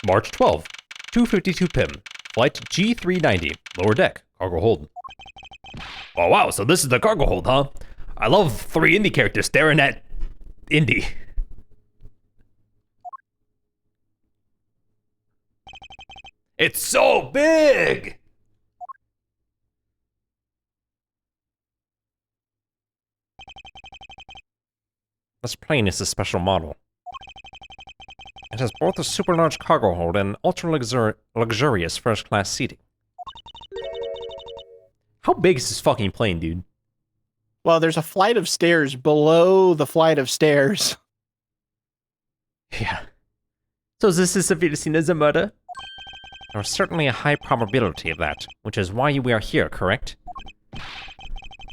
March 12, 2:52 p.m. Flight G390, lower deck, cargo hold. Oh wow, so this is the cargo hold, huh? I love 3 indie characters staring at Indy. It's so big! This plane is a special model. It has both a super large cargo hold and ultra luxurious first class seating. How big is this fucking plane, dude? Well, there's a flight of stairs below the flight of stairs. Yeah. So this is severely seen as a murder? There's certainly a high probability of that, which is why we are here, correct?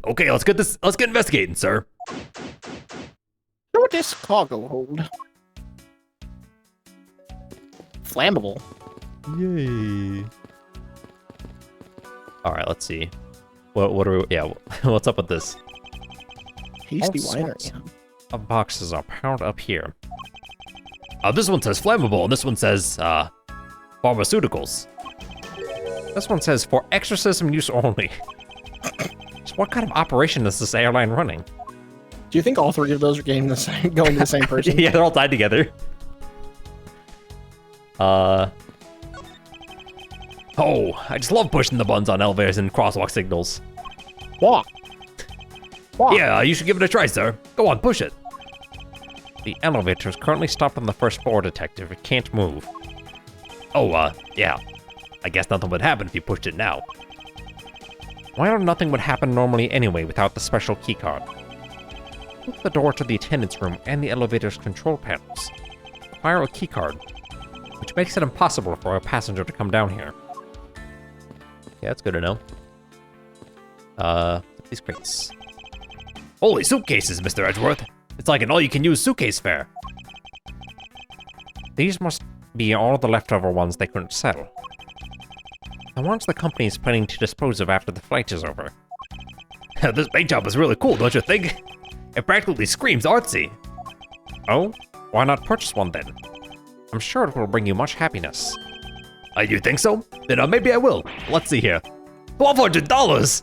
Okay, let's get investigating, sir. Show this cargo hold. Flammable. Yay. Alright, let's see. What are we, yeah, what's up with this? Tasty All winery. sorts of boxes are piled up here. This one says flammable, and this one says, pharmaceuticals. This one says for exorcism use only. So what kind of operation is this airline running? Do you think all 3 of those are going to the same person? Yeah, they're all tied together. Oh, I just love pushing the buttons on elevators and crosswalk signals. What? What? Yeah, you should give it a try, sir. Go on, push it. The elevator is currently stopped on the first floor, detective. It can't move. Oh, yeah. I guess nothing would happen if you pushed it now. Well, nothing would happen normally anyway without the special keycard. Both the door to the attendance room and the elevator's control panels require a keycard, which makes it impossible for a passenger to come down here. Yeah, that's good to know. These crates. Holy suitcases, Mr. Edgeworth! It's like an all-you-can-use suitcase fair. These must be all the leftover ones they couldn't sell. The ones the company is planning to dispose of after the flight is over. This paint job is really cool, don't you think? It practically screams artsy. Oh? Why not purchase one then? I'm sure it will bring you much happiness. You think so? Then maybe I will. Let's see here. $1,200!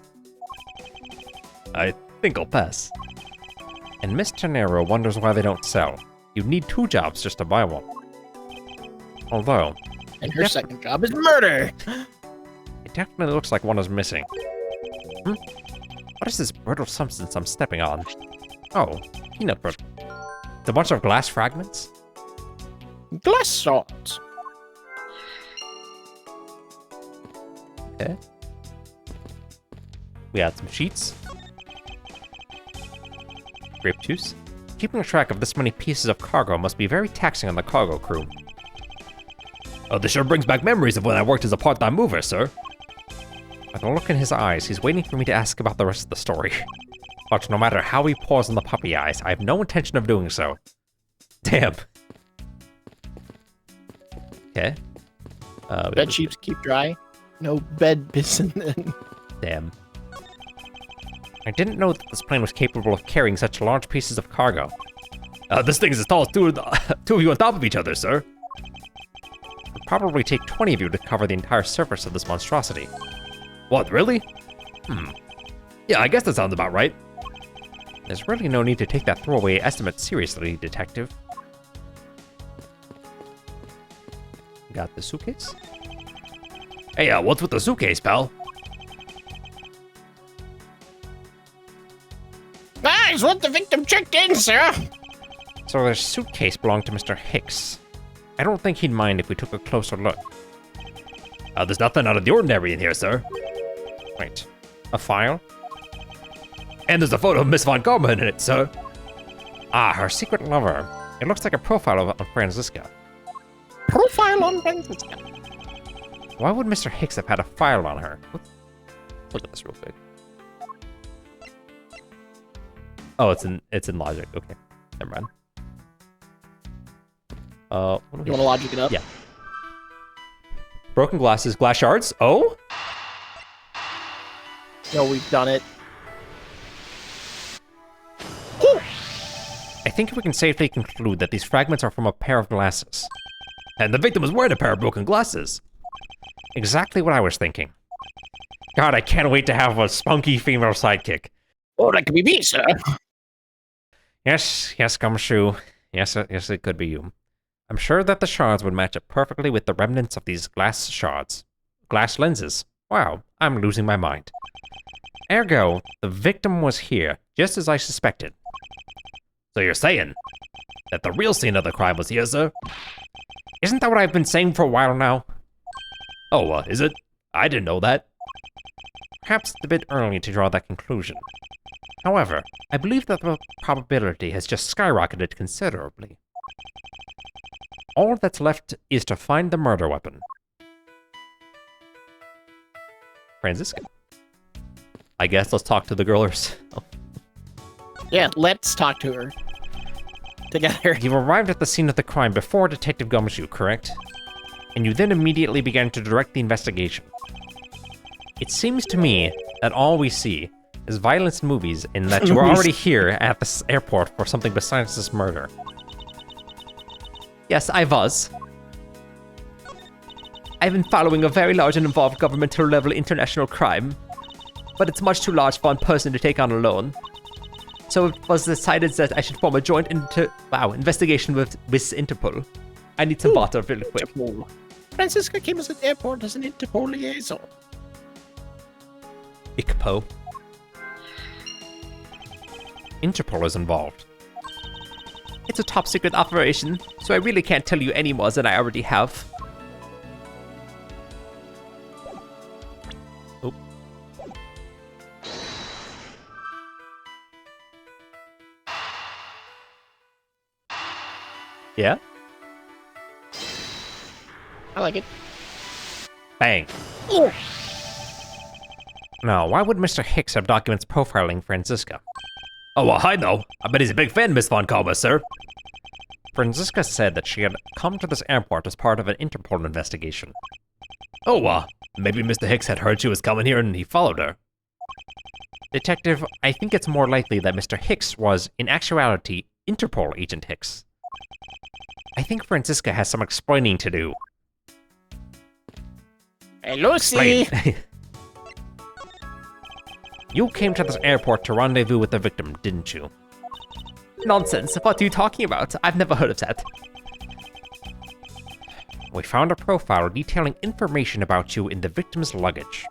I think I'll pass. And Mr. Nero wonders why they don't sell. You'd need 2 jobs just to buy one. Although... And her second job is murder! It definitely looks like one is missing. What is this brittle substance I'm stepping on? Oh, peanut brittle. It's a bunch of glass fragments? Glass salt. Okay. We had some sheets. Grape juice. Keeping track of this many pieces of cargo must be very taxing on the cargo crew. Oh, this sure brings back memories of when I worked as a part-time mover, sir. By the look in his eyes, he's waiting for me to ask about the rest of the story. But no matter how he pours in the puppy eyes, I have no intention of doing so. Damn. Okay. Bed sheets keep dry. No bed pissing. Damn. I didn't know that this plane was capable of carrying such large pieces of cargo. This thing is as tall as two of you on top of each other, sir. It would probably take 20 of you to cover the entire surface of this monstrosity. What, really? Yeah, I guess that sounds about right. There's really no need to take that throwaway estimate seriously, detective. Got the suitcase? Hey, what's with the suitcase, pal? Guys, what the victim checked in, sir? So this suitcase belonged to Mr. Hicks. I don't think he'd mind if we took a closer look. There's nothing out of the ordinary in here, sir. Wait, a file? And there's a photo of Miss Von Karma in it, sir. Ah, her secret lover. It looks like a profile of Franziska. Profile on Franziska. Why would Mr. Hicks have had a file on her? Look at this real quick. Oh, it's in logic. Okay, never mind. You want to logic it up? Yeah. Broken glasses, glass shards. Oh. No, we've done it. I think we can safely conclude that these fragments are from a pair of glasses. And the victim was wearing a pair of broken glasses. Exactly what I was thinking. God, I can't wait to have a spunky female sidekick. Oh, that could be me, sir. Yes, Gumshoe. Yes, it could be you. I'm sure that the shards would match up perfectly with the remnants of these glass shards. Glass lenses. Wow, I'm losing my mind. Ergo, the victim was here, just as I suspected. So you're saying that the real scene of the crime was here, sir? Isn't that what I've been saying for a while now? Oh, is it? I didn't know that. Perhaps it's a bit early to draw that conclusion. However, I believe that the probability has just skyrocketed considerably. All that's left is to find the murder weapon. Franziska. I guess let's talk to the girlers. Oh. Yeah, let's talk to her. Together. You arrived at the scene of the crime before Detective Gumshoe, correct? And you then immediately began to direct the investigation. It seems to me that all we see is violence in movies, and that you were already here at the airport for something besides this murder. Yes, I was. I've been following a very large and involved governmental-level international crime, but it's much too large for one person to take on alone. So it was decided that I should form a joint investigation with Interpol. I need some water really quick. Interpol. Franziska came to the airport as an Interpol liaison. ICPO. Interpol is involved. It's a top-secret operation, so I really can't tell you any more than I already have. Oh. Yeah? I like it. Bang. Oh. Now, why would Mr. Hicks have documents profiling Franziska? Oh, well, I know. I bet he's a big fan, Miss Von Karma, sir. Franziska said that she had come to this airport as part of an Interpol investigation. Oh, maybe Mr. Hicks had heard she was coming here and he followed her. Detective, I think it's more likely that Mr. Hicks was, in actuality, Interpol Agent Hicks. I think Franziska has some explaining to do. Hey, Lucy! You came to this airport to rendezvous with the victim, didn't you? Nonsense. What are you talking about? I've never heard of that. We found a profile detailing information about you in the victim's luggage.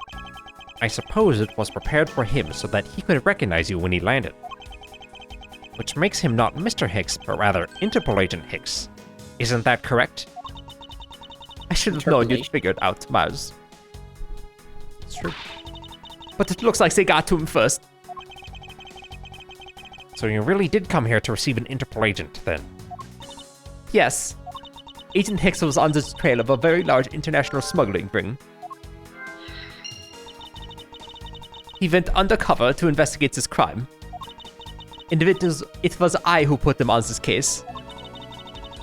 I suppose it was prepared for him so that he could recognize you when he landed. Which makes him not Mr. Hicks, but rather Interpol Agent Hicks. Isn't that correct? I should have known you'd figured out, Mars. It's true. But it looks like they got to him first. So you really did come here to receive an Interpol agent, then? Yes. Agent Hicks was on the trail of a very large international smuggling ring. He went undercover to investigate this crime. And it was I who put him on this case.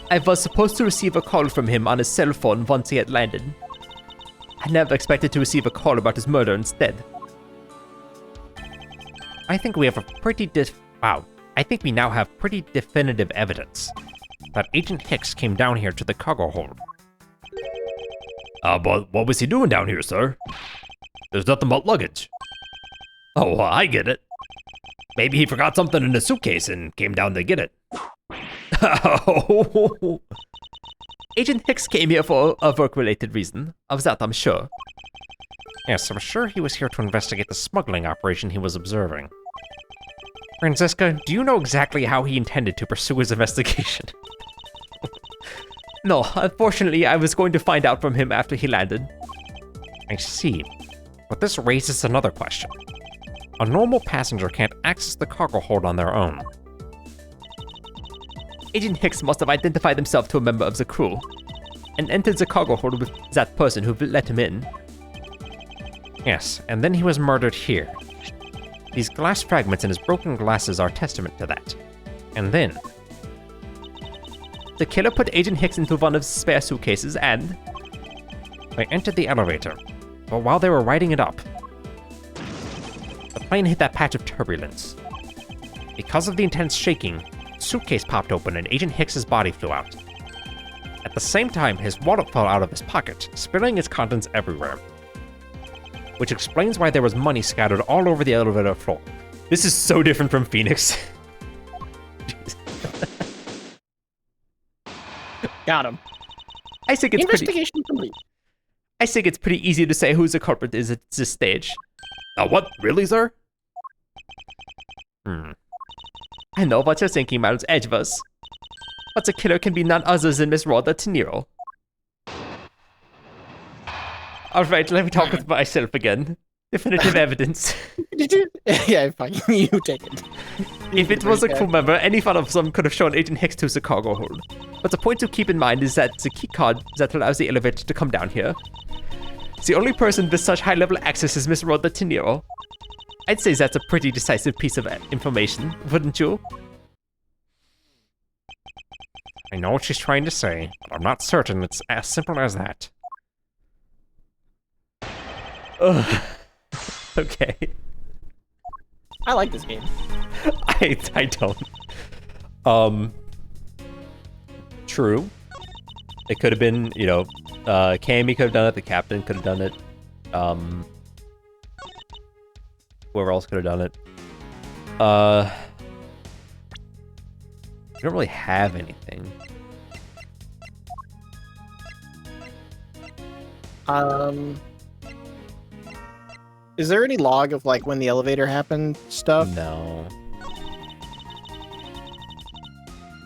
I was supposed to receive a call from him on his cell phone once he had landed. I never expected to receive a call about his murder instead. I think we have I think we now have pretty definitive evidence that Agent Hicks came down here to the cargo hold. But what was he doing down here, sir? There's nothing but luggage. Oh, I get it. Maybe he forgot something in his suitcase and came down to get it. Agent Hicks came here for a work-related reason. Of that, I'm sure. Yes, I'm sure he was here to investigate the smuggling operation he was observing. Franziska, do you know exactly how he intended to pursue his investigation? No, unfortunately, I was going to find out from him after he landed. I see. But this raises another question. A normal passenger can't access the cargo hold on their own. Agent Hicks must have identified himself to a member of the crew, and entered the cargo hold with that person who let him in. Yes, and then he was murdered here. These glass fragments and his broken glasses are testament to that. And then... the killer put Agent Hicks into one of his spare suitcases and... they entered the elevator, but while they were riding it up, the plane hit that patch of turbulence. Because of the intense shaking, the suitcase popped open and Agent Hicks's body flew out. At the same time, his wallet fell out of his pocket, spilling its contents everywhere. Which explains why there was money scattered all over the elevator floor. This is so different from Phoenix. Got him. I think it's Investigation complete. I think it's pretty easy to say who the culprit is at this stage. What? Really, sir? I know what you're thinking, Miles Edgeworth. But the killer can be none other than Miss Rhoda De Niro. Alright, let me talk with myself again. Definitive evidence. Yeah, fine. You take it. If it was a crew member, any one of them could have shown Agent Hicks to the cargo hold. But the point to keep in mind is that the key card that allows the elevator to come down here. The only person with such high-level access is Miss Rhoda De Niro. I'd say that's a pretty decisive piece of information, wouldn't you? I know what she's trying to say, but I'm not certain it's as simple as that. Ugh. Okay. I like this game. I don't. True. It could have been, you know, Cammy could have done it, the captain could have done it. Whoever else could have done it. We don't really have anything. Is there any log of like when the elevator happened stuff? No.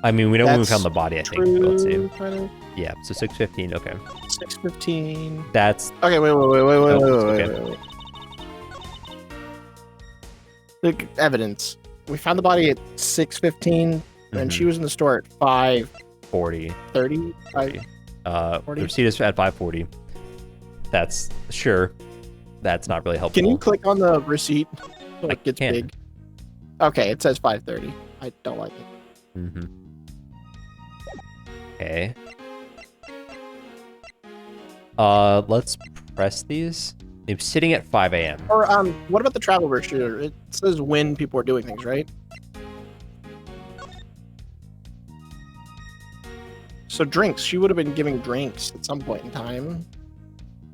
I mean, we know when we found the body, I think. But let's see. Kind of? Yeah, so 6:15, okay. 6:15. That's... Okay, wait. okay. Look, evidence. We found the body at 6:15, and she was in the store at 5:40. 40. 30? The receipt is at 5:40. That's... Sure. That's not really helpful. Can you click on the receipt so it gets can. big? Okay, it says 5:30. I don't like it. Mm-hmm. Okay. Let's press these. It's sitting at 5 a.m. Or what about the travel brochure? It says when people are doing things, right? So drinks. She would have been giving drinks at some point in time.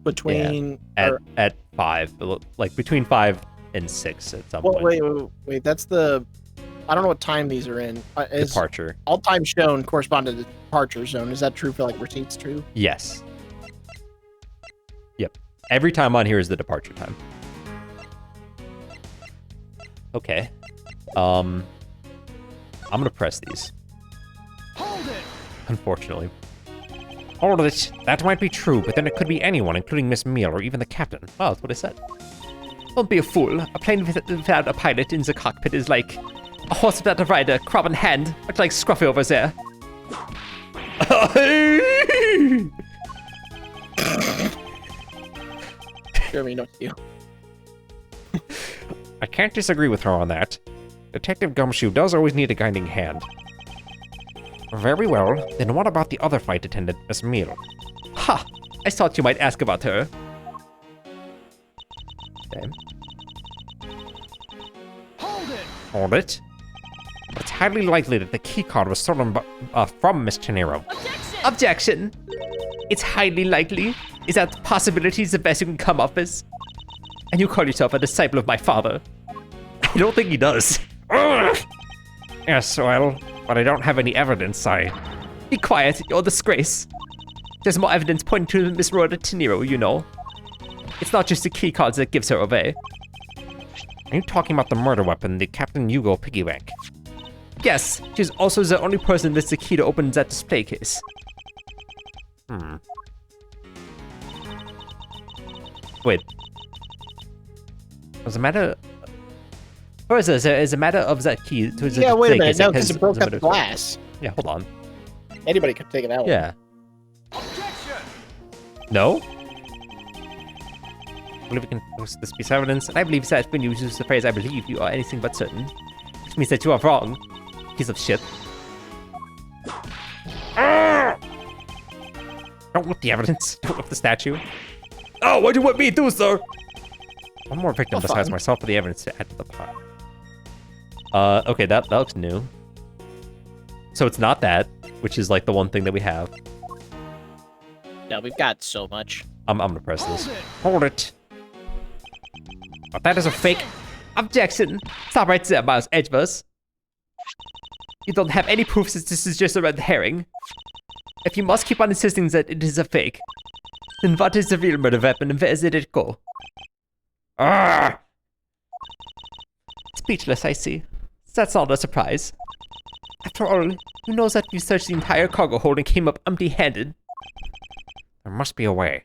Between at 5, like between 5 and 6 at some point. Wait. That's the. I don't know what time these are in. Departure. All time shown correspond to the departure zone. Is that true for like receipts too? Yes. Yep. Every time on here is the departure time. Okay. I'm gonna press these. Hold it! Unfortunately. Hold it. That might be true, but then it could be anyone, including Miss Meal or even the captain. Oh, that's what I said. Don't be a fool. A plane without a pilot in the cockpit is like a horse without a rider, crop in hand. Looks like Scruffy over there. Jeremy, no you. I can't disagree with her on that. Detective Gumshoe does always need a guiding hand. Very well, then what about the other flight attendant, Miss Meal? Ha! I thought you might ask about her. Okay. Hold it! Hold it. It's highly likely that the keycard was stolen from Miss Tenero. Objection! Objection! It's highly likely. Is that possibility the best you can come up with? And you call yourself a disciple of my father? I don't think he does. Ugh. Yes, well, but I don't have any evidence, Be quiet, you're a disgrace. There's more evidence pointing to Miss Rhoda De Niro, you know. It's not just the keycards that gives her away. Are you talking about the murder weapon, the Captain Hugo piggy bank? Yes, she's also the only person with the key to open that display case. Wait. Was a matter... Or is it a matter of that key to the... Yeah, wait a minute. No, because it broke up the glass. Yeah, hold on. Anybody could take it out. Yeah. Objection! No? I believe we can post this piece of evidence, and I believe that when you use the phrase I believe, you are anything but certain. Which means that you are wrong. Piece of shit. Don't look the evidence. Don't look the statue. Oh, what do you want me to do, sir? One more victim besides myself for the evidence to add to the pile. Okay, that looks new. So it's not that, which is like the one thing that we have. No, we've got so much. I'm gonna press this. Hold it. Hold it. But that is a fake. Objection! Stop right there, Miles Edgeverse. You don't have any proof that this is just a red herring. If you must keep on insisting that it is a fake, then what is the real murder weapon and where did it go? Ah! Speechless, I see. That's not a surprise. After all, who knows that you searched the entire cargo hold and came up empty-handed? There must be a way.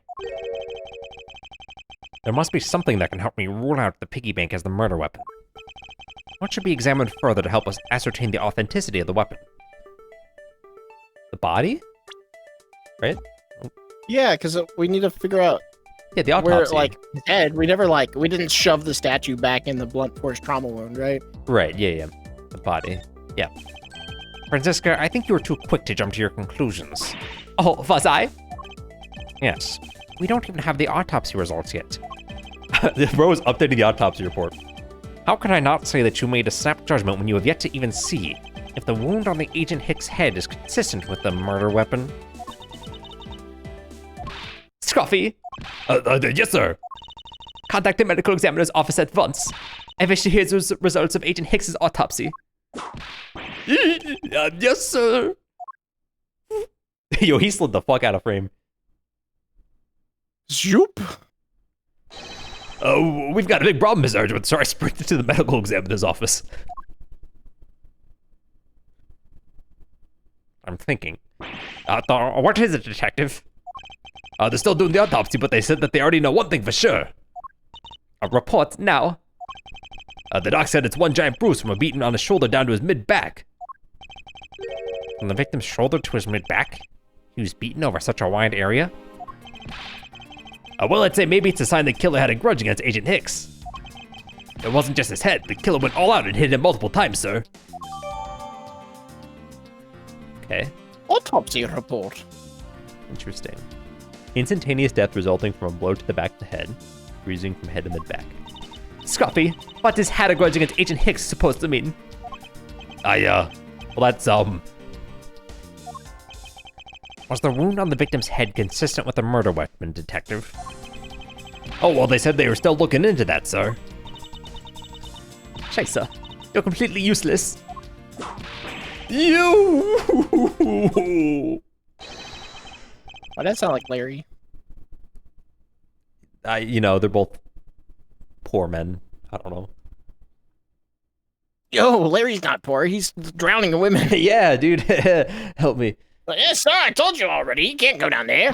There must be something that can help me rule out the piggy bank as the murder weapon. What should be examined further to help us ascertain the authenticity of the weapon? The body? Right? Yeah, because we need to figure out Yeah, the where, autopsy. like, his head. We never, like, we didn't shove the statue back in the blunt force trauma wound, right? Right, yeah. The body. Yeah. Franziska, I think you were too quick to jump to your conclusions. Oh, was I? Yes. We don't even have the autopsy results yet. The bro is updating the autopsy report. How can I not say that you made a snap judgment when you have yet to even see if the wound on the Agent Hicks' head is consistent with the murder weapon? Scruffy, Yes, sir. contact the medical examiner's office at once. I wish to hear the results of Agent Hicks's autopsy. Yes, sir. Yo, he slid the fuck out of frame. Zoop! Oh, we've got a big problem, Miss Argent. Sorry, I sprinted to the medical examiner's office. I'm thinking. What is it, detective? They're still doing the autopsy, but they said that they already know one thing for sure. A report now. The doc said it's one giant bruise from a beating on his shoulder down to his mid-back. From the victim's shoulder to his mid-back? He was beaten over such a wide area? Well, I'd say maybe it's a sign the killer had a grudge against Agent Hicks. It wasn't just his head. The killer went all out and hit him multiple times, sir. Okay, Autopsy report. interesting. Instantaneous death resulting from a blow to the back of the head, bruising from head to mid-back. Scruffy, what does had a grudge against Agent Hicks supposed to mean? Well, that's, Was the wound on the victim's head consistent with the murder weapon, detective? Oh, well, they said they were still looking into that, sir. Scheiße, you're completely useless. You! Why does that sound like Larry? They're both poor men. I don't know. Yo, Larry's not poor. He's drowning women. Yeah, dude, help me. Yes, sir. I told you already. You can't go down there.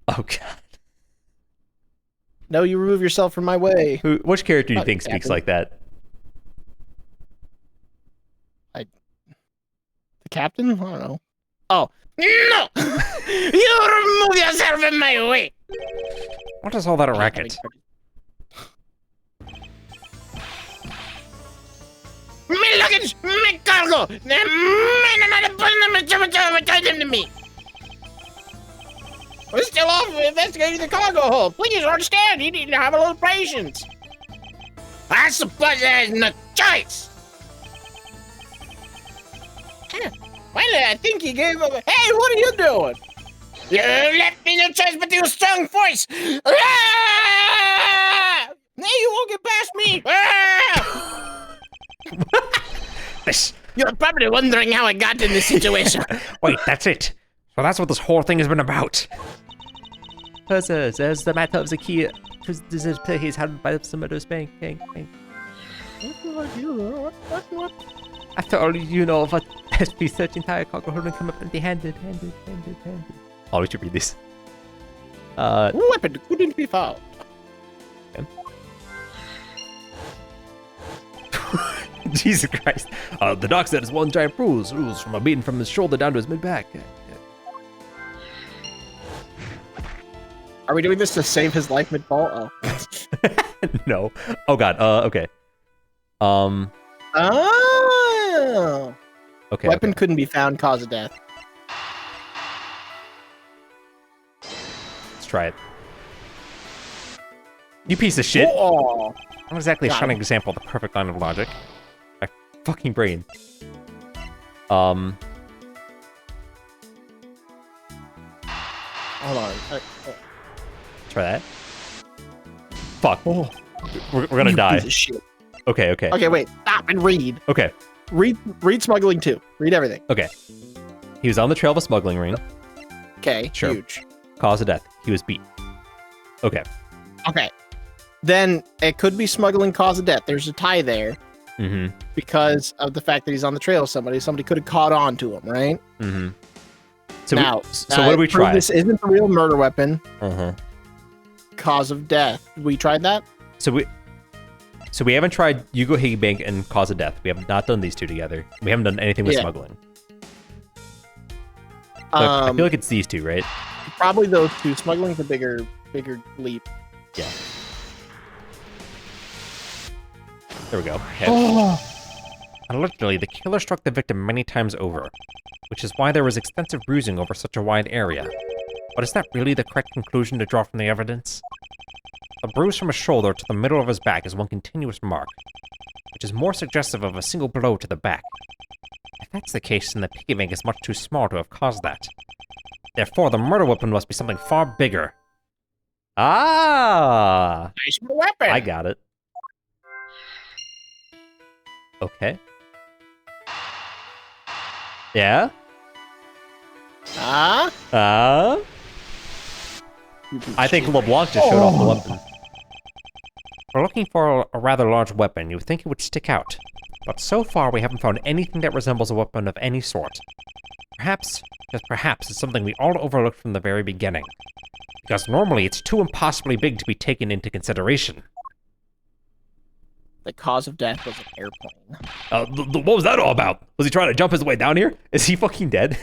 Oh god. No, you remove yourself from my way. Which character do you Oh, think speaks Captain. like that? The captain? I don't know. Oh. No! You remove yourself in my way! What is all that racket? Me luggage! Me cargo! Return them to me! We're still off investigating the cargo hold. Please understand, you need to have a little patience. I suppose there's no choice. Well, I think he gave up. Hey, what are you doing? You left me no choice but to use strong force. Ah! Now you won't get past me. Ah! You're probably wondering how I got in this situation. Wait, that's it. So that's what this whole thing has been about. There's the matter of the key. This is he's handled by the murderous bank. After all, you know what SP search entire cargo hold and come up empty-handed. Oh, we should read this. Weapon couldn't be found. Jesus Christ. The doc said it's one giant bruise from a beating from his shoulder down to his mid-back. Are we doing this to save his life mid-fall? Oh. No. Oh god. Okay. Oh. Okay. Weapon okay. couldn't be found, cause of death. Let's try it. You piece of shit. Oh. Not exactly a Got shining it. example of the perfect line of logic. My fucking brain. Hold on. Try that. Fuck. Oh, We're gonna you die. piece of shit. Okay, okay. Okay, wait. Stop and read. Okay, Read smuggling 2. Read everything. okay. He was on the trail of a smuggling ring. Okay, Sure. huge. Cause of death. He was beat. Okay. Okay. Then it could be smuggling cause of death. There's a tie there Mm-hmm. because of the fact that he's on the trail of somebody. Somebody could have caught on to him, right? Mm-hmm. So, Now, so what do we prove try? This isn't a real murder weapon. Uh-huh. Cause of death. We tried that? So we haven't tried Yugo Higgy Bank and cause of death. We have not done these two together. We haven't done anything with Yeah. smuggling. So I feel like it's these two, right? Probably those two. Smuggling's a bigger leap. Yeah. There we go. Okay. Oh, Allegedly, the killer struck the victim many times over, which is why there was extensive bruising over such a wide area. But is that really the correct conclusion to draw from the evidence? The bruise from his shoulder to the middle of his back is one continuous mark, which is more suggestive of a single blow to the back. If that's the case, then the piggy bank is much too small to have caused that. Therefore, the murder weapon must be something far bigger. Ah! nice weapon. I got it. Okay. Yeah? Huh? I think LeBlanc just showed off the weapon. We're looking for a rather large weapon. You would think it would stick out. But so far, we haven't found anything that resembles a weapon of any sort. Perhaps, just perhaps, it's something we all overlooked from the very beginning. Because normally, it's too impossibly big to be taken into consideration. The cause of death was an airplane. What was that all about? Was he trying to jump his way down here? Is he fucking dead?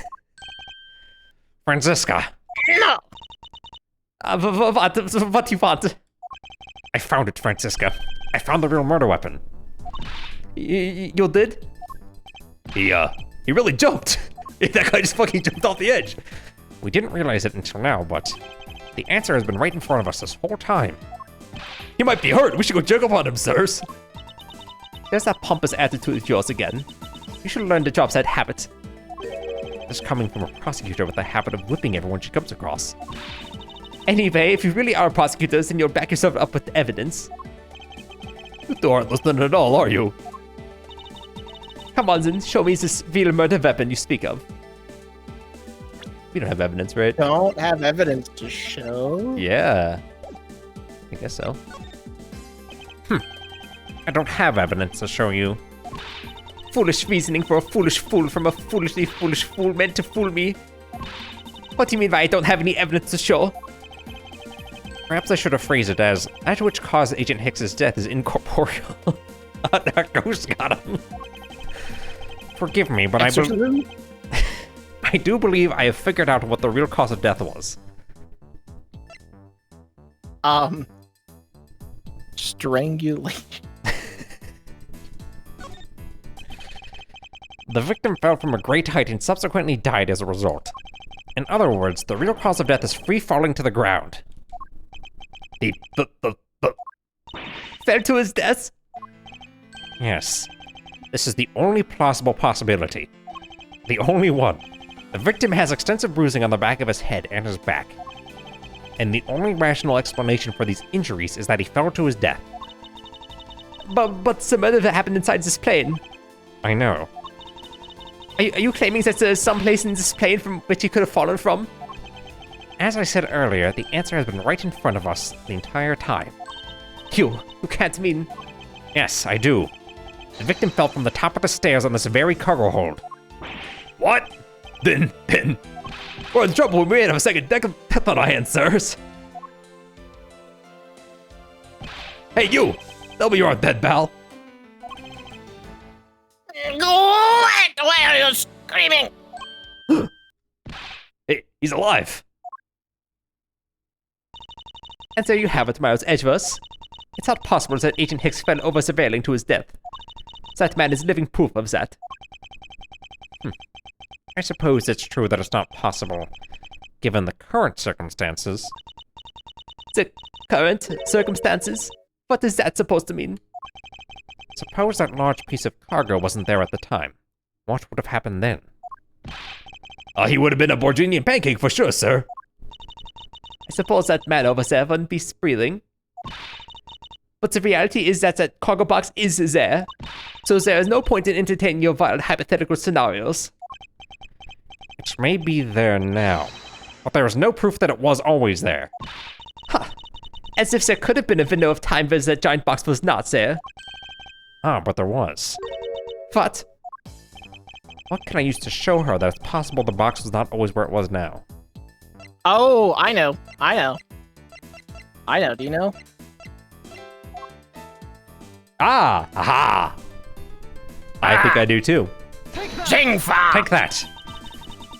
Franziska, No! What do you want? I found it, Franziska. I found the real murder weapon. You did? He really jumped. That guy just fucking jumped off the edge. We didn't realize it until now, but the answer has been right in front of us this whole time. He might be hurt. We should go check up on him, sirs. There's that pompous attitude of yours again. You should learn to drop that habit. This coming from a prosecutor with the habit of whipping everyone she comes across. Anyway, if you really are prosecutors, then you'll back yourself up with evidence. You two aren't listening at all, are you? Come on, then, show me this real murder weapon you speak of. We don't have evidence, right? Don't have evidence to show? Yeah. I guess so. I don't have evidence to show you. Foolish reasoning for a foolish fool from a foolishly foolish fool meant to fool me. What do you mean by I don't have any evidence to show? Perhaps I should have phrased it as, that which caused Agent Hicks's death is incorporeal. That ghost got him. Forgive me, but Exorcism? I do believe I have figured out what the real cause of death was. Strangulation. The victim fell from a great height and subsequently died as a result. In other words, the real cause of death is free falling to the ground. He fell to his death? Yes. This is the only plausible possibility. The only one. The victim has extensive bruising on the back of his head and his back. And the only rational explanation for these injuries is that he fell to his death. But some murder happened inside this plane. I know. Are you claiming that there's some place in this plane from which he could have fallen from? As I said earlier, the answer has been right in front of us the entire time. You can't mean... Yes, I do. The victim fell from the top of the stairs on this very cargo hold. What? Then, we're in trouble. We may have a second deck of pep on our hands, sirs. Hey, you! Tell me you're on dead, pal. Why are you screaming? Hey, he's alive. And there you have it, Miles Edgeworth. It's not possible that Agent Hicks fell over surveilling to his death. That man is living proof of that. I suppose it's true that it's not possible, given the current circumstances. The current circumstances? What is that supposed to mean? Suppose that large piece of cargo wasn't there at the time. What would have happened then? He would have been a Borginian pancake for sure, sir. I suppose that man over there wouldn't be breathing. But the reality is that that cargo box is there. So there is no point in entertaining your wild hypothetical scenarios. It may be there now, but there is no proof that it was always there. Huh. As if there could have been a window of time where that giant box was not there. Ah, but there was. What? What can I use to show her that it's possible the box was not always where it was now? Oh, I know. Do you know? Ah! Aha! I think I do too. Jingfa! Take that!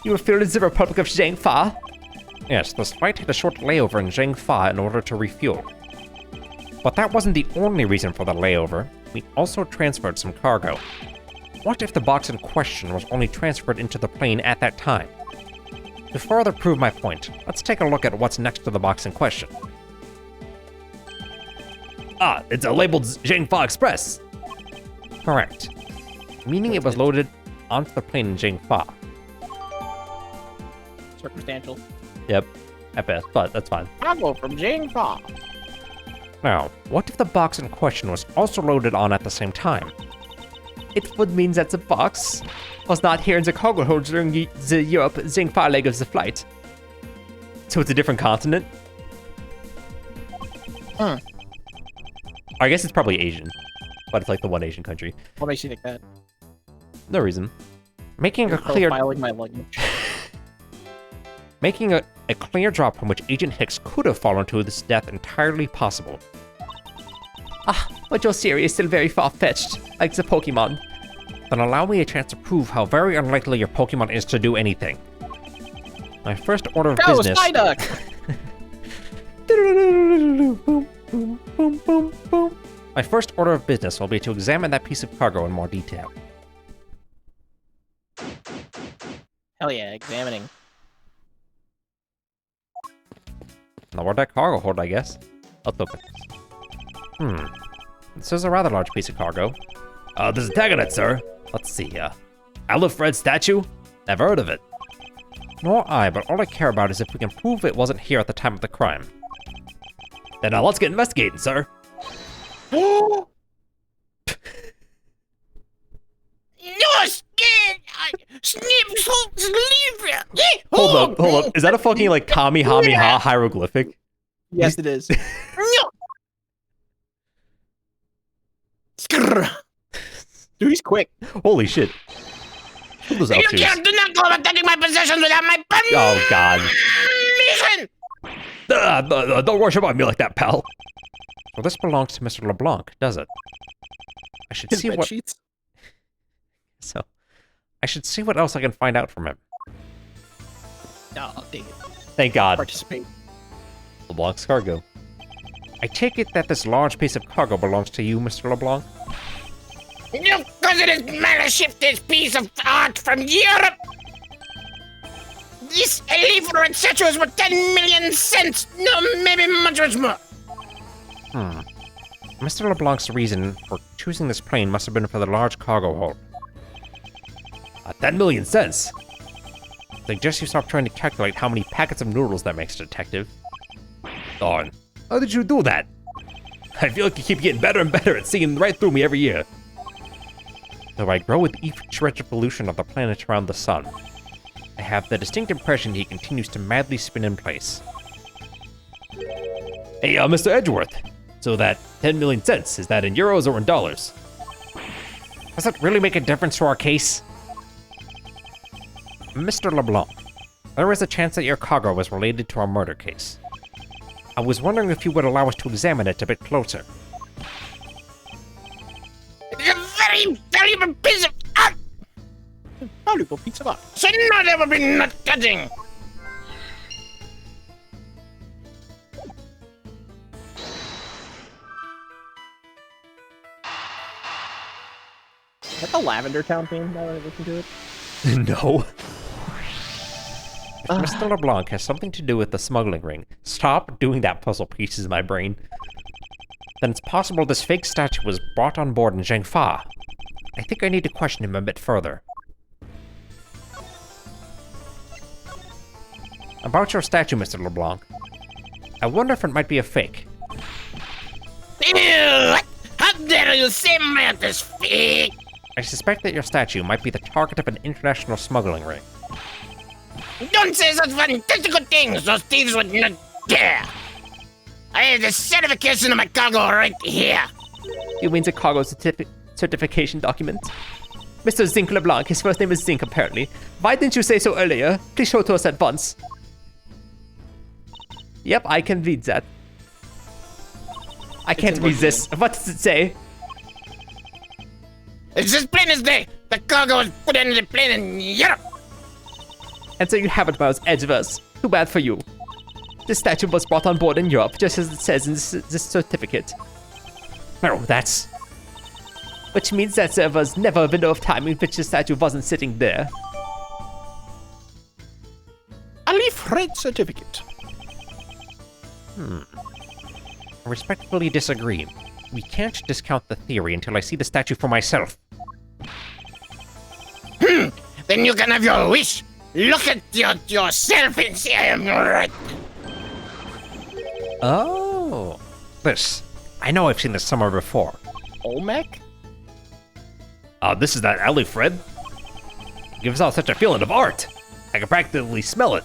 You were filled in the Republic of Zhangfa. Yes, this flight had a short layover in Zhangfa in order to refuel. But that wasn't the only reason for the layover. We also transferred some cargo. What if the box in question was only transferred into the plane at that time? To further prove my point, let's take a look at what's next to the box in question. Ah, it's a labeled Zhangfa Express. Correct. Meaning it was loaded onto the plane in Zhangfa. Circumstantial. Yep, at best, but that's fine. Cargo from Jingfa. Now, what if the box in question was also loaded on at the same time? It would mean that the box was not here in the cargo hold during the Europe Zhangfa leg of the flight. So it's a different continent? Hmm. I guess it's probably Asian, but it's like the one Asian country. What makes you think that? No reason. Making a clear Profiling my luggage. making a clear drop from which Agent Hicks could have fallen to his death entirely possible. Ah, but your theory is still very far-fetched, like the Pokemon. Then allow me a chance to prove how very unlikely your Pokemon is to do anything. My first order of Go, business... Psyduck! My first order of business will be to examine that piece of cargo in more detail. Hell yeah, examining. Now, where'd that cargo hold, I guess? Let's look at this. This is a rather large piece of cargo. There's a tag on it, sir. Let's see here. Alfred statue? Never heard of it. Nor I, but all I care about is if we can prove it wasn't here at the time of the crime. Then let's get investigating, sir. No, skin! Hold up. Is that a fucking, like, Kamehameha hieroglyphic? Yes, it is. No! Skrrr. Dude, he's quick. Holy shit. What was You up to? can't do not go about taking my possessions without my permission! Oh, God. Don't rush about me like that, pal. Well, this belongs to Mr. LeBlanc, does it? I should His see bed what... sheets. So, I should see what else I can find out from him. Oh, dang it. Thank God. Participate. LeBlanc's cargo. I take it that this large piece of cargo belongs to you, Mr. LeBlanc? No, because it is managed to shift this piece of art from Europe. This leaf or etc. is worth 10 million cents. No, maybe much more. Mr. LeBlanc's reason for choosing this plane must have been for the large cargo hold. 10 million cents. Suggest you stop trying to calculate how many packets of noodles that makes, Detective. Darn. How did you do that? I feel like you keep getting better and better at seeing right through me every year. Though I grow with each revolution of the planet around the sun, I have the distinct impression he continues to madly spin in place. Hey, Mr. Edgeworth. So that 10 million cents, is that in euros or in dollars? Does it really make a difference to our case? Mr. LeBlanc, there is a chance that your cargo was related to our murder case. I was wondering if you would allow us to examine it a bit closer. It's a very valuable piece of art. Valuable piece of art. Should not ever be nut cutting. Is that the Lavender Town theme now that I listen to it? No. If Mr. LeBlanc has something to do with the smuggling ring, stop doing that puzzle pieces in my brain. Then it's possible this fake statue was brought on board in Zhangfa. I think I need to question him a bit further. About your statue, Mr. LeBlanc. I wonder if it might be a fake. Ew, what? How dare you say my aunt is fake? I suspect that your statue might be the target of an international smuggling ring. Don't say such fantastical things. Those thieves would not dare. I have the certification of my cargo right here. You mean the cargo certification document? Mr. Zinc LeBlanc, his first name is Zinc apparently. Why didn't you say so earlier? Please show it to us at once. Yep, I can read that. I can't resist. What does it say? It's as plain as day. The cargo was put into the plane in Europe. And so you have it, Miles Edgeverse. Too bad for you. This statue was brought on board in Europe, just as it says in this certificate. No, that's... Which means that there was never a window of time in which the statue wasn't sitting there. A leaf red certificate. I respectfully disagree. We can't discount the theory until I see the statue for myself. Then you can have your wish. Look at yourself and say I am right. Oh. This. I know I've seen this somewhere before. Olmec? This is that alley, Fred. It gives off such a feeling of art. I can practically smell it.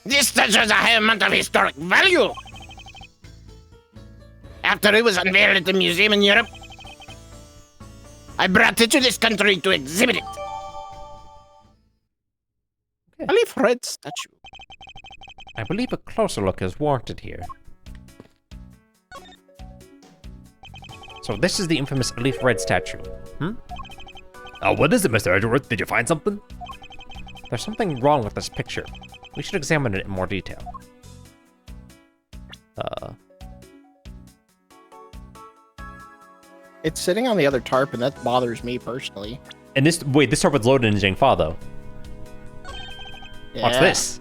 This statue has a high amount of historic value. After it was unveiled at the museum in Europe, I brought it to this country to exhibit it. A leaf red statue. I believe a closer look is warranted here. So this is the infamous Leaf Red statue. What is it, Mr. Edgeworth? Did you find something? There's something wrong with this picture. We should examine it in more detail. It's sitting on the other tarp, and that bothers me personally. And this tarp was loaded in Jingfa though. What's this?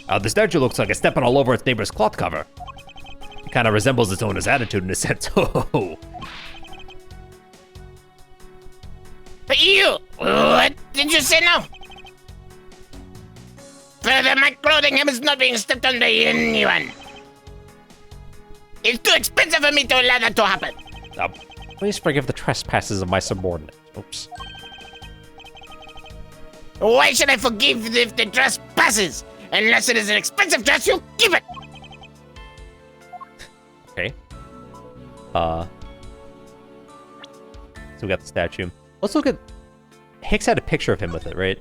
The statue looks like it's stepping all over its neighbor's cloth cover. It kind of resembles its owner's attitude in a sense. Oh. You! What did you say now? Further, my clothing is not being stepped on by anyone. It's too expensive for me to allow that to happen. Please forgive the trespasses of my subordinate. Oops. Why should I forgive if the dress passes? Unless it is an expensive dress, you keep it! Okay. So we got the statue. Let's look at... Hicks had a picture of him with it, right?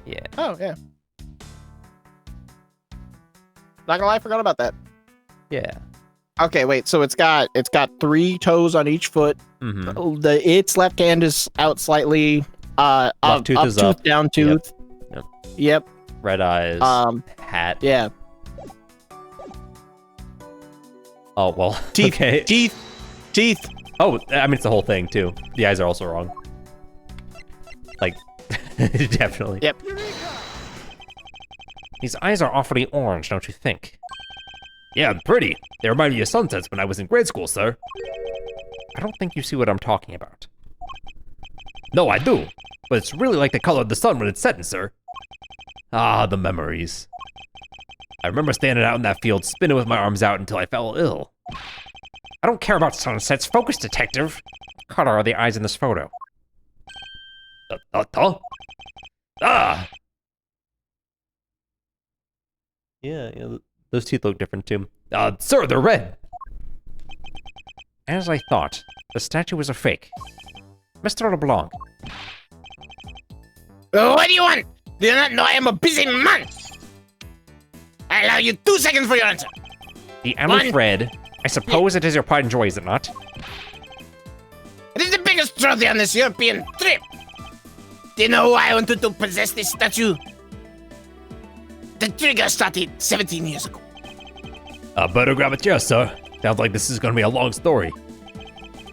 Yeah. Oh, yeah. Not gonna lie, I forgot about that. Yeah. Okay, wait, so it's got 3 toes on each foot. Mm-hmm. Its left hand is out slightly. Left tooth is up. Down tooth. Yep. Red eyes. Hat. Yeah. Oh, well. Teeth. Okay. Teeth. Oh, I mean, it's the whole thing, too. The eyes are also wrong. Like, definitely. Yep. These eyes are awfully orange, don't you think? Yeah, pretty. They remind me of sunsets when I was in grade school, sir. I don't think you see what I'm talking about. No, I do. But it's really like the color of the sun when it's setting, sir. Ah, the memories. I remember standing out in that field, spinning with my arms out until I fell ill. I don't care about sunsets. Focus, detective. What color are the eyes in this photo? Ah! Yeah, those teeth look different, too. Sir, they're red. As I thought, the statue was a fake. Mr. LeBlanc, What do you want? Do you not know I am a busy man? I allow you 2 seconds for your answer. the Leaf Red, I suppose it is your pride and joy, is it not? It is the biggest trophy on this European trip. Do you know why I wanted to possess this statue? The trigger started 17 years ago. Better grab a chair, sir. Sounds like this is gonna be a long story.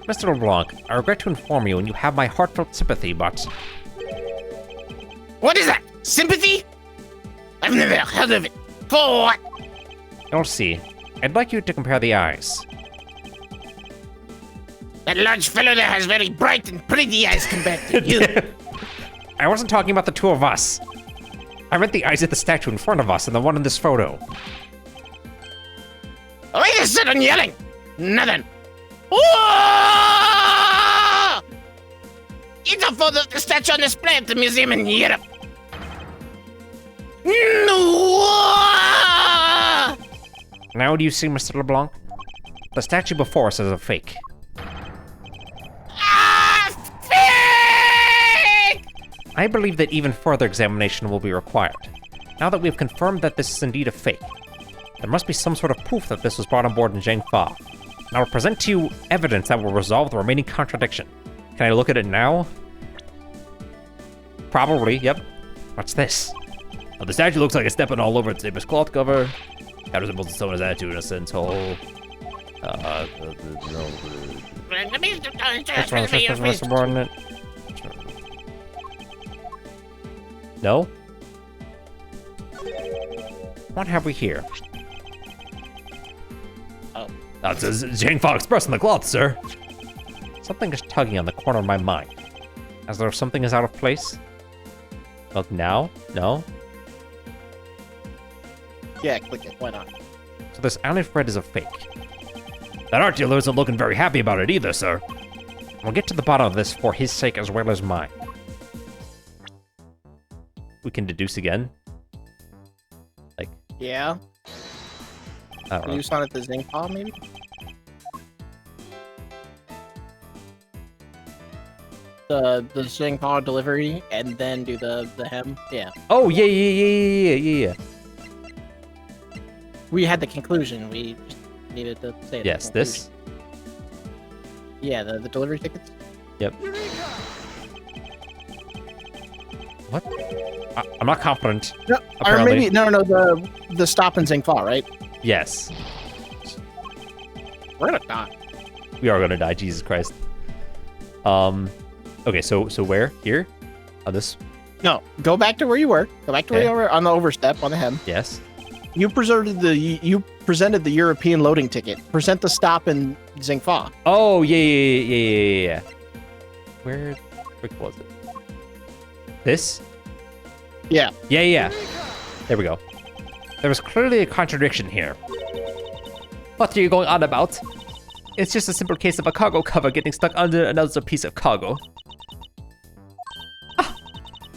Mr. LeBlanc, I regret to inform you and you have my heartfelt sympathy, but... What is that? Sympathy? I've never heard of it. For what? You'll see. I'd like you to compare the eyes. That large fellow there has very bright and pretty eyes compared to you. I wasn't talking about the two of us. I read the eyes of the statue in front of us and the one in this photo. Why you sitting yelling? Nothing. Whoa! It's a photo of the statue on display at the museum in Europe. No! Now do you see, Mr. LeBlanc? The statue before us is a fake. Ah, fake! I believe that even further examination will be required. Now that we have confirmed that this is indeed a fake, there must be some sort of proof that this was brought on board in Zhengfa. And I will present to you evidence that will resolve the remaining contradiction. Can I look at it now? Probably, yep. What's this? Now, the statue looks like it's stepping all over its neighbor's cloth cover. How resembles the stoner's attitude in a sense whole. That's wrong, that's subordinate. No? What have we here? It says Zhangfa Express on the cloth, sir. Something is tugging on the corner of my mind. As though something is out of place? Look now? No? Yeah, click it. Why not? So this Alfred is a fake. That art dealer isn't looking very happy about it either, sir. We'll get to the bottom of this for his sake as well as mine. We can deduce again. Like, Yeah. I don't know. You saw it the Zingpaw, maybe? The Zingpaw delivery and then do the hem. Yeah. Oh, yeah. We had the conclusion. We just needed to say Yes, the this. conclusion. Yeah, the delivery tickets. What? I'm not confident. No, or Apparently. maybe no, the stop in Zingpaw, right? Yes. We're gonna die. We are gonna die, Jesus Christ. Okay, so where? Here? On this? No, go back to where you were. Go back to where Okay. you were on the overstep on the hem. Yes. You presented the European loading ticket. Present the stop in Zingfa. Oh, yeah. Where the frick was it? This? Yeah. Yeah. There we go. There was clearly a contradiction here. What are you going on about? It's just a simple case of a cargo cover getting stuck under another piece of cargo. Ah,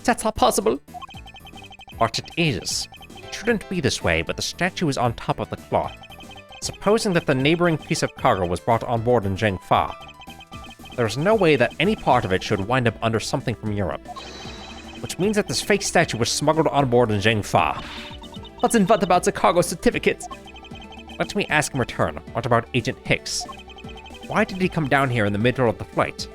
that's not possible. But it is. It shouldn't be this way, but the statue is on top of the cloth. Supposing that the neighboring piece of cargo was brought on board in Zhengfa, there's no way that any part of it should wind up under something from Europe. Which means that this fake statue was smuggled on board in Zhengfa. But then what about the cargo certificate? Let me ask in return, what about Agent Hicks? Why did he come down here in the middle of the flight?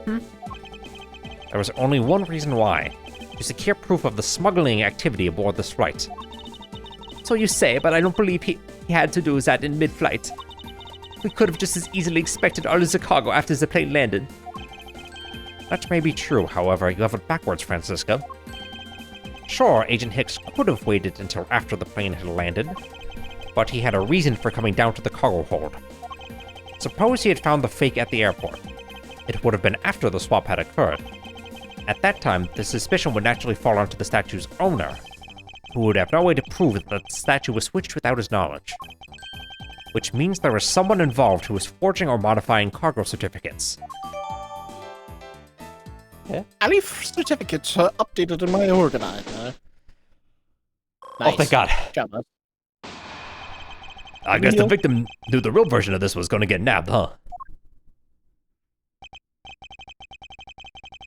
There was only one reason why. To secure proof of the smuggling activity aboard this flight. So you say, but I don't believe he had to do that in mid-flight. We could have just as easily expected all of the cargo after the plane landed. That may be true, however, you have it backwards, Franziska. Sure, Agent Hicks could have waited until after the plane had landed, but he had a reason for coming down to the cargo hold. Suppose he had found the fake at the airport. It would have been after the swap had occurred. At that time, the suspicion would naturally fall onto the statue's owner, who would have no way to prove that the statue was switched without his knowledge. Which means there was someone involved who was forging or modifying cargo certificates. Any certificates updated in my organizer. Oh, thank God. Good job, bud. I guess the victim knew the real version of this was going to get nabbed, huh?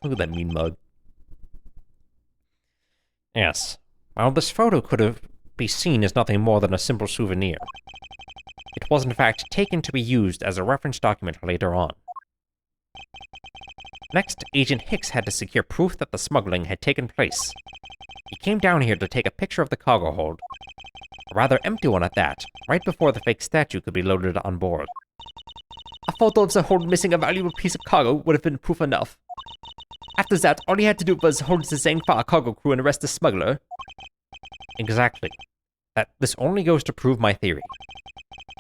Look at that mean mug. Yes. Well, this photo could be seen as nothing more than a simple souvenir. It was in fact taken to be used as a reference document later on. Next, Agent Hicks had to secure proof that the smuggling had taken place. He came down here to take a picture of the cargo hold. A rather empty one at that, right before the fake statue could be loaded on board. A photo of the hold missing a valuable piece of cargo would have been proof enough. After that, all he had to do was hold the Zhangfa cargo crew and arrest the smuggler. Exactly. This only goes to prove my theory.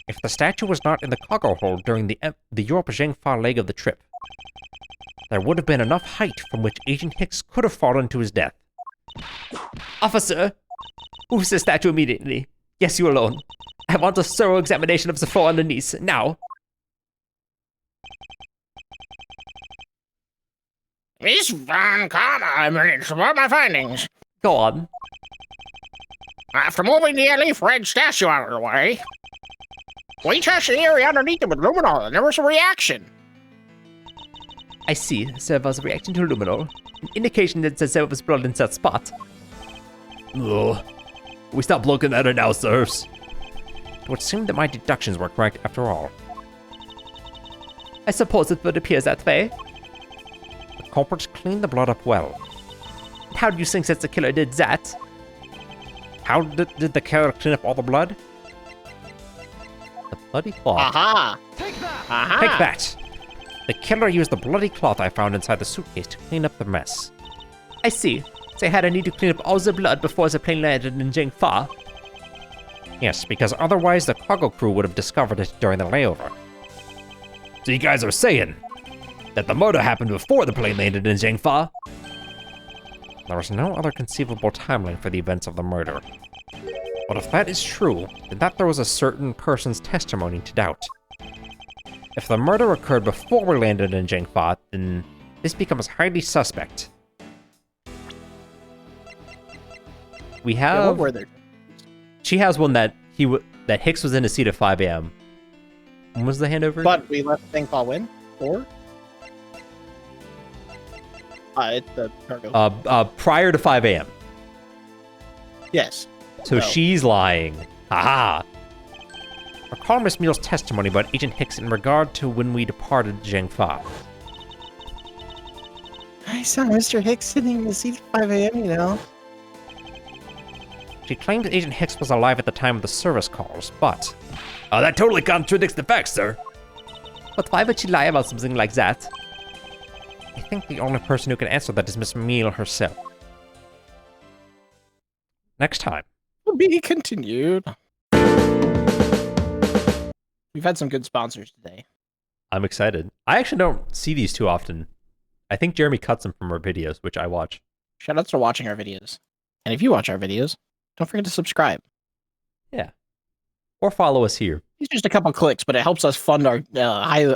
If the statue was not in the cargo hold during the Europe-Zhengfa leg of the trip, there would have been enough height from which Agent Hicks could have fallen to his death. Officer, move the statue immediately. Yes, you alone. I want a thorough examination of the floor underneath, now. Miss Von Karma, I'm ready to report my findings. Go on. After moving the leaf red statue out of the way, we tested the area underneath it with luminol, and there was a reaction. I see. There was a reaction to luminol. An indication that there was blood in that spot. Ugh. We stop looking at it now, sirs. It would seem that my deductions were correct after all. I suppose it would appear that way. The culprits cleaned the blood up well. How do you think that the killer did that? How did the killer clean up all the blood? The bloody cloth. Aha! Take that! Aha! Take that! The killer used the bloody cloth I found inside the suitcase to clean up the mess. I see. They had a need to clean up all the blood before the plane landed in Jingfa. Yes, because otherwise the cargo crew would have discovered it during the layover. So you guys are saying that the murder happened before the plane landed in Jingfa? There was no other conceivable timeline for the events of the murder. But if that is true, then that throws a certain person's testimony to doubt. If the murder occurred before we landed in Jingfa, then this becomes highly suspect. We Yeah, what have... were there? She has one that that Hicks was in a seat at 5 a.m. When was the handover? But we let Thing Fall win? Or? It's the cargo. Prior to 5 a.m. Yes. So No. she's lying. Haha. Recall Miss Mule's testimony about Agent Hicks in regard to when we departed Jingfa. I saw Mr. Hicks sitting in the seat at 5 a.m., you know. She claimed Agent Hicks was alive at the time of the service calls, but That totally contradicts the facts, sir. But why would she lie about something like that? I think the only person who can answer that is Miss Mule herself. Next time. To be continued. We've had some good sponsors today. I'm excited. I actually don't see these too often. I think Jeremy cuts them from our videos, which I watch. Shoutouts for watching our videos. And if you watch our videos, don't forget to subscribe. Yeah. Or follow us here. It's just a couple clicks, but it helps us fund our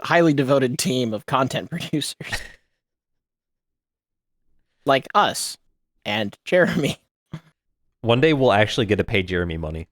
highly devoted team of content producers. Like us and Jeremy. One day we'll actually get to pay Jeremy money.